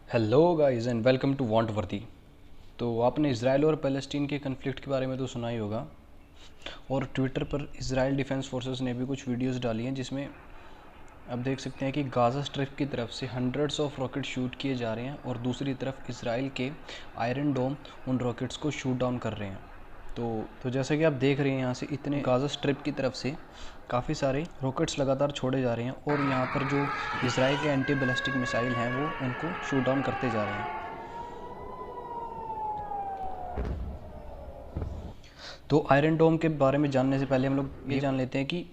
Hello guys and welcome to want worthy. तो आपने Israel और पैलेस्टीन के कन्फ्लिक्ट के बारे में तो सुना ही होगा, और ट्विटर पर इसराइल डिफेंस फोर्सेस ने भी कुछ वीडियोस डाली हैं जिसमें आप देख सकते हैं कि गाज़ा स्ट्रिप की तरफ से हंड्रेड्स ऑफ रॉकेट शूट किए जा रहे हैं और दूसरी तरफ इसराइल के आयरन डोम उन रॉकेट्स को शूट डाउन कर रहे हैं। तो जैसा कि आप देख रहे हैं, यहाँ से इतने गाज़ा स्ट्रिप की तरफ से काफ़ी सारे रॉकेट्स लगातार छोड़े जा रहे हैं और यहाँ पर जो इसराइल के एंटी बैलिस्टिक मिसाइल हैं वो उनको शूट डाउन करते जा रहे हैं। तो आयरन डोम के बारे में जानने से पहले हम लोग ये जान लेते हैं कि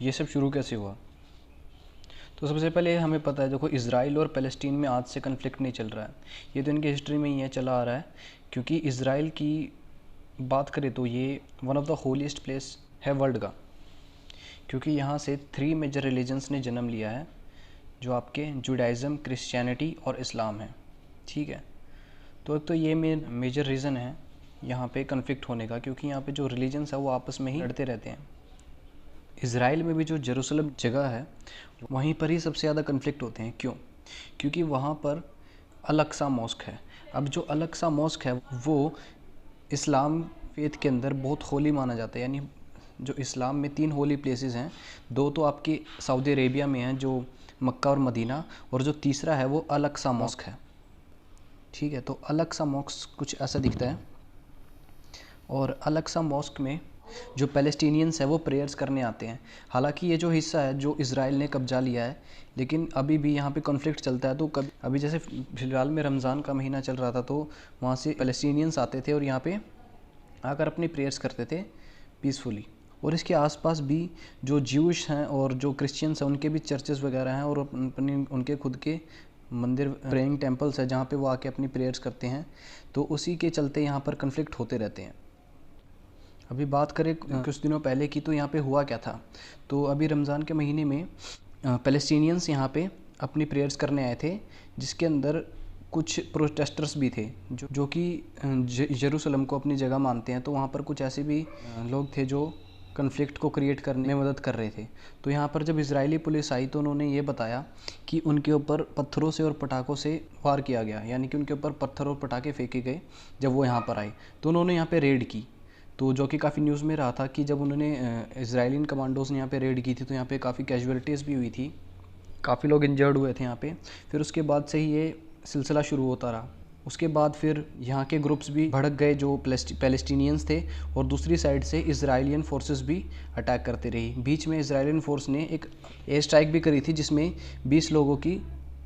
ये सब शुरू कैसे हुआ। तो सबसे पहले हमें पता है, देखो इसराइल और पैलेस्टीन में आज से कन्फ्लिक्ट नहीं चल रहा है, ये तो इनकी हिस्ट्री में ही है, चला आ रहा है। क्योंकि इसराइल की बात करें तो ये one of the holiest place है वर्ल्ड का, क्योंकि यहाँ से 3 मेजर रिलीजन्स ने जन्म लिया है, जो आपके जुडाइज़म, क्रिश्चियनिटी और इस्लाम है। ठीक है, तो एक तो ये मेजर रीज़न है यहाँ पे कन्फ्लिक्ट होने का, क्योंकि यहाँ पे जो रिलीजन्स है वो आपस में ही लड़ते रहते हैं। इसराइल में भी जो जेरूसलम जगह है वहीं पर ही सबसे ज़्यादा कन्फ्लिक्ट होते हैं। क्यों? क्योंकि वहाँ पर अल-अक्सा मॉस्क है। अब जो अल-अक्सा मॉस्क है वो इस्लाम फेथ के अंदर बहुत होली माना जाता है। यानी जो इस्लाम में 3 होली प्लेसेस हैं, 2 तो आपकी सऊदी अरेबिया में हैं, जो मक्का और मदीना, और जो तीसरा है वो अल-अक्सा मॉस्क है। ठीक है, तो अल-अक्सा मॉस्क कुछ ऐसा दिखता है, और अल-अक्सा मॉस्क में जो पैलेस्टीनियंस है वो प्रेयर्स करने आते हैं। हालांकि ये जो हिस्सा है जो इसराइल ने कब्जा लिया है, लेकिन अभी भी यहाँ पे कॉन्फ्लिक्ट चलता है। तो कभी अभी जैसे फ़िलहाल में रमज़ान का महीना चल रहा था, तो वहाँ से पैलेस्टीनियंस आते थे और यहाँ पे आकर अपनी प्रेयर्स करते थे पीसफुली। और इसके आसपास भी जो ज्यूश हैं और जो क्रिश्चियंस हैं उनके भी चर्चेस वगैरह हैं, और अपनी उनके खुद के मंदिर, प्रेइंग टेम्पल्स है जहाँ पे वो आके अपनी प्रेयर्स करते हैं। तो उसी के चलते यहाँ पर कन्फ्लिक्ट होते रहते हैं। अभी बात करें कुछ दिनों पहले की, तो यहाँ पे हुआ क्या था। तो अभी रमज़ान के महीने में पैलेस्टीनियंस यहाँ पे अपनी प्रेयर्स करने आए थे, जिसके अंदर कुछ प्रोटेस्टर्स भी थे जो कि जेरूसलम को अपनी जगह मानते हैं। तो वहाँ पर कुछ ऐसे भी लोग थे जो कन्फ्लिक्ट को क्रिएट करने में मदद कर रहे थे। तो यहाँ पर जब इजरायली पुलिस आई तो उन्होंने ये बताया कि उनके ऊपर पत्थरों से और पटाखों से वार किया गया, यानी कि उनके ऊपर पत्थर और पटाखे फेंके गए जब वो यहाँ पर आए। तो उन्होंने यहाँ पर रेड की, तो जो कि काफ़ी न्यूज़ में रहा था कि जब उन्होंने इजरायलियन कमांडोज़ ने यहाँ पे रेड की थी तो यहाँ पे काफ़ी कैजुअलिटीज़ भी हुई थी, काफ़ी लोग इंजर्ड हुए थे यहाँ पे। फिर उसके बाद से ही ये सिलसिला शुरू होता रहा। उसके बाद फिर यहाँ के ग्रुप्स भी भड़क गए जो पैलेस्टीनियंस थे, और दूसरी साइड से इजराइलियन फोर्सेस भी अटैक करते रही। बीच में इजराइलियन फोर्स ने एक एयर स्ट्राइक भी करी थी जिसमें 20 लोगों की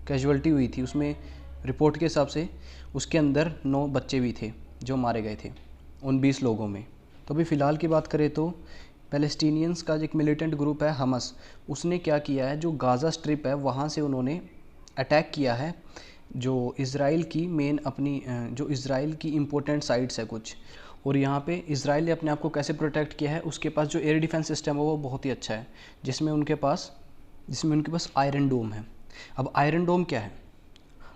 कैजुअलिटी हुई थी। उसमें रिपोर्ट के हिसाब से उसके अंदर 9 बच्चे भी थे जो मारे गए थे उन 20 लोगों में। तो अभी फ़िलहाल की बात करें तो पैलेस्टीनियंस का एक मिलिटेंट ग्रुप है हमस, उसने क्या किया है, जो गाज़ा स्ट्रिप है वहाँ से उन्होंने अटैक किया है जो इसराइल की मेन अपनी जो इसराइल की इम्पोर्टेंट साइट्स है कुछ। और यहाँ पे इसराइल ने अपने आप को कैसे प्रोटेक्ट किया है, उसके पास जो एयर डिफेंस सिस्टम है वो बहुत ही अच्छा है, जिसमें उनके पास आयरन डोम है। अब आयरन डोम क्या है?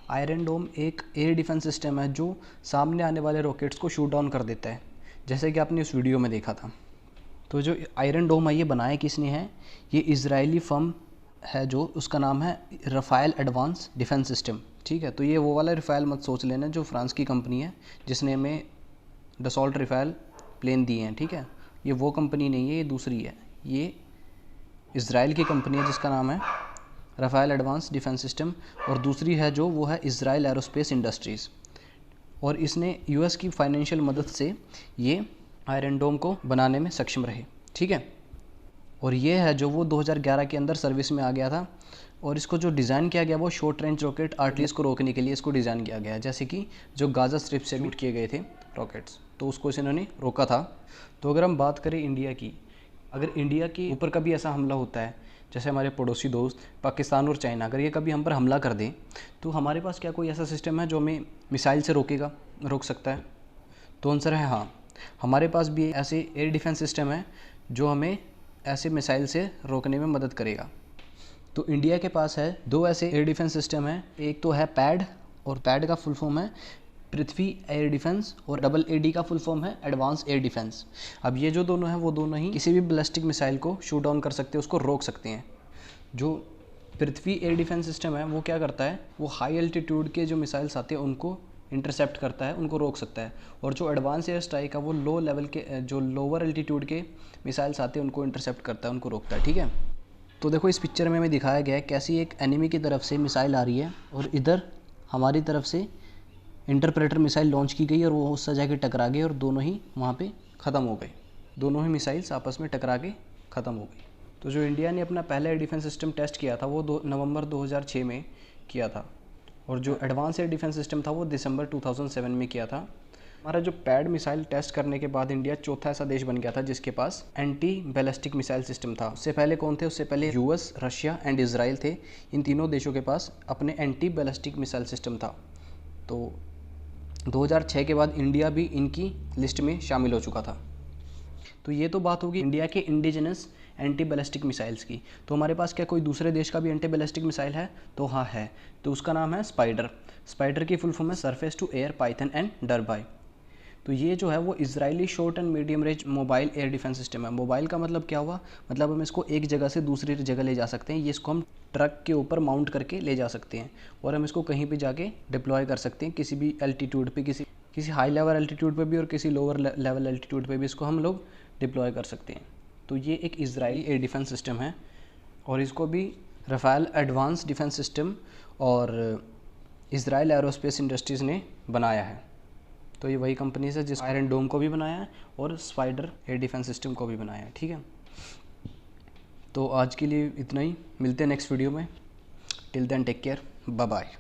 आयरन डोम एक एयर डिफेंस सिस्टम है जो सामने आने वाले रॉकेट्स को शूट डाउन कर देता है, जैसे कि आपने उस वीडियो में देखा था। तो जो आयरन डोम है ये बनाया किसने है? ये इजरायली फर्म है, जो उसका नाम है रफ़ाएल एडवांस डिफेंस सिस्टम। ठीक है, तो ये वो वाला रफ़ाएल मत सोच लेना जो फ्रांस की कंपनी है जिसने हमें डसॉल्ट रफ़ाएल प्लेन दिए हैं। ठीक है, ये वो कंपनी नहीं है, ये दूसरी है। ये इसराइल की कंपनी है जिसका नाम है रफ़ाएल एडवांस डिफेंस सिस्टम, और दूसरी है जो वो है इसराइल एरोस्पेस इंडस्ट्रीज़। और इसने यूएस की फाइनेंशियल मदद से ये आयरन डोम को बनाने में सक्षम रहे। ठीक है, और ये है जो वो 2011 के अंदर सर्विस में आ गया था। और इसको जो डिज़ाइन किया गया वो शॉर्ट रेंज रॉकेट आर्टिलरीज को रोकने के लिए इसको डिज़ाइन किया गया है, जैसे कि जो गाज़ा स्ट्रिप से शूट किए गए थे रॉकेट्स, तो उसको इन्होंने रोका था। तो अगर हम बात करें इंडिया की, अगर इंडिया के ऊपर कभी ऐसा हमला होता है, जैसे हमारे पड़ोसी दोस्त पाकिस्तान और चाइना, अगर ये कभी हम पर हमला कर दें, तो हमारे पास क्या कोई ऐसा सिस्टम है जो हमें मिसाइल से रोक सकता है? तो आंसर है हाँ, हमारे पास भी ऐसे एयर डिफेंस सिस्टम है जो हमें ऐसे मिसाइल से रोकने में मदद करेगा। तो इंडिया के पास है 2 ऐसे एयर डिफेंस सिस्टम है, एक तो है पैड, और पैड का फुल फॉर्म है पृथ्वी एयर डिफेंस, और डबल एडी का फुल फॉर्म है एडवांस एयर डिफेंस। अब ये जो दोनों हैं वो दोनों ही किसी भी बैलिस्टिक मिसाइल को शूट डाउन कर सकते हैं, उसको रोक सकते हैं। जो पृथ्वी एयर डिफेंस सिस्टम है वो क्या करता है, वो हाई एल्टीट्यूड के जो मिसाइल्स आते हैं उनको इंटरसेप्ट करता है, उनको रोक सकता है। और जो एडवांस एयर स्ट्राइक है वो लो लेवल के जो लोअर एल्टीट्यूड के मिसाइल्स आते हैं उनको इंटरसेप्ट करता है, उनको रोकता है। ठीक है, तो देखो इस पिक्चर में हमें दिखाया गया है कैसी एक एनिमी की तरफ से मिसाइल आ रही है और इधर हमारी तरफ से इंटरप्रेटर मिसाइल लॉन्च की गई और वो उससे जाके टकरा गई और दोनों ही वहाँ पे ख़त्म हो गए। दोनों ही मिसाइल्स आपस में टकरा के ख़त्म हो गई। तो जो इंडिया ने अपना पहला एयर डिफेंस सिस्टम टेस्ट किया था वो नवंबर 2006 में किया था, और जो एडवांस एयर डिफेंस सिस्टम था वो दिसंबर 2007 में किया था। हमारा जो पैड मिसाइल टेस्ट करने के बाद इंडिया चौथा ऐसा देश बन गया था जिसके पास एंटी बैलिस्टिक मिसाइल सिस्टम था। उससे पहले कौन थे, उससे पहले यूएस, रशिया एंड इजराइल थे। इन तीनों देशों के पास अपने एंटी बैलिस्टिक मिसाइल सिस्टम था। तो 2006 के बाद इंडिया भी इनकी लिस्ट में शामिल हो चुका था। तो ये तो बात होगी इंडिया के इंडिजिनस एंटी बैलिस्टिक मिसाइल्स की। तो हमारे पास क्या कोई दूसरे देश का भी एंटी बैलिस्टिक मिसाइल है? तो हाँ है। तो उसका नाम है स्पाइडर। स्पाइडर की फुल फॉर्म है surface to air Python and Derby. तो ये जो है वो Israeli short and medium range mobile air defence system है। मोबाइल का मतलब क्या हुआ, मतलब हम इसको एक जगह से दूसरी जगह ले जा सकते हैं। ये इसको हम ट्रक के ऊपर माउंट करके ले जा सकते हैं और हम इसको कहीं भी जाके डिप्लॉय कर सकते हैं, किसी भी एल्टीट्यूड पे, किसी हाई लेवल एल्टीट्यूड पे भी और किसी लोअर लेवल एल्टीट्यूड पे भी इसको हम लोग डिप्लॉय कर सकते हैं। तो ये एक इजरायली एयर डिफेंस सिस्टम है और इसको भी राफेल एडवांस डिफेंस सिस्टम और इजराइल एरोस्पेस इंडस्ट्रीज़ ने बनाया है। तो ये वही कंपनीज है जिस आयरन डोम को भी बनाया है और स्पाइडर एयर डिफेंस सिस्टम को भी बनाया है। ठीक है, तो आज के लिए इतना ही, मिलते हैं नेक्स्ट वीडियो में। Till then take care, bye bye.